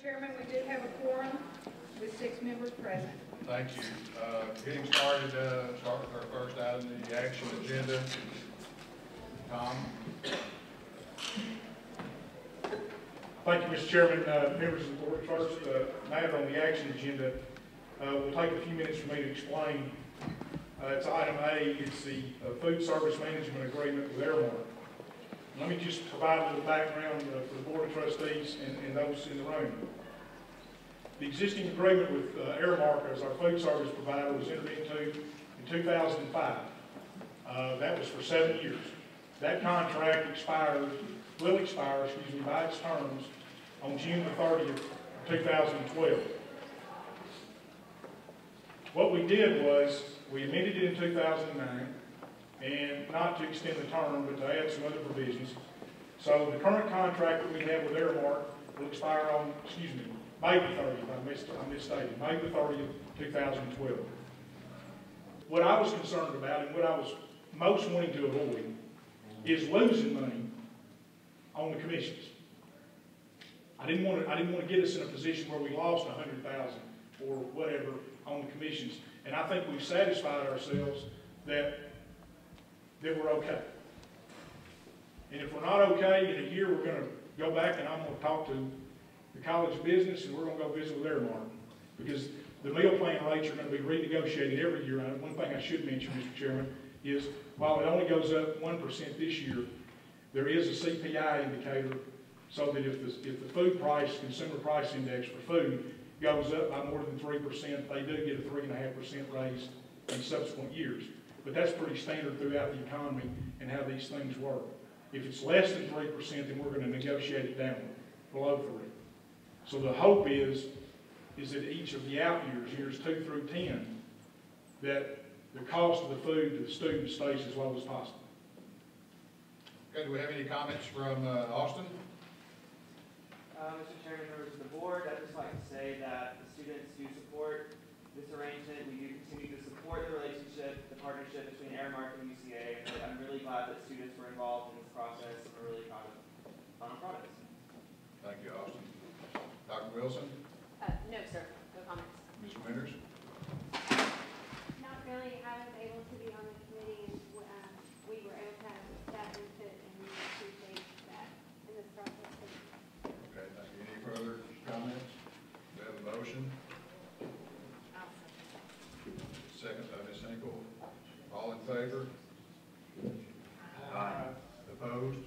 Chairman, we do have a quorum with 6 members present. Thank you. Getting started, start with our first item, the action agenda. Tom? Thank you, Mr. Chairman. Members of the board, first matter on the action agenda will take a few minutes for me to explain. It's item A. It's the food service management agreement with Airmark. Let me just provide a little background for the Board of Trustees and those in the room. The existing agreement with Airmark as our food service provider was entered into in 2005. That was for 7 years. That contract will expire by its terms on June the 30th, 2012. What we did was we amended it in 2009, and not to extend the term, but to add some other provisions. So the current contract that we have with Airmark will expire on, May the 30th, I misstated, May the 30th, 2012. What I was concerned about and what I was most wanting to avoid is losing money on the commissions. I didn't want to get us in a position where we lost $100,000 or whatever on the commissions. And I think we've satisfied ourselves that we're okay. And if we're not okay, in a year we're going to go back and I'm going to talk to the College of Business and we're going to go visit with Airmark. Because the meal plan rates are going to be renegotiated every year. And one thing I should mention, Mr. Chairman, is while it only goes up 1% this year, there is a CPI indicator so that if the food price, consumer price index for food goes up by more than 3%, they do get a 3.5% raise in subsequent years. But that's pretty standard throughout the economy and how these things work. If it's less than 3%, then we're going to negotiate it down below 3. So the hope is that each of the out years, years 2 through 10, that the cost of the food to the student stays as low as possible. Okay, do we have any comments from Austin? Mr. Chairman, members of the board, I'd just like to say that the students do support this arrangement. We do continue to support the relationship, the partnership between Airmark and UCA. And I'm really glad that students were involved in this process, and we're really proud of our products. Thank you, Austin. Dr. Wilson? No, sir. No comments. Ms. Winters? Not really. I was able to be on the committee, and we were able to have staff input, and we appreciate that in this process. Okay, thank you. Any further comments? We have a motion. Second by Ms. Hinkle. All in favor? Aye. Opposed?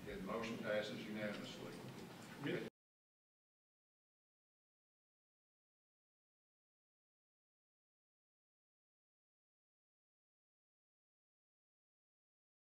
Okay, the motion passes unanimously.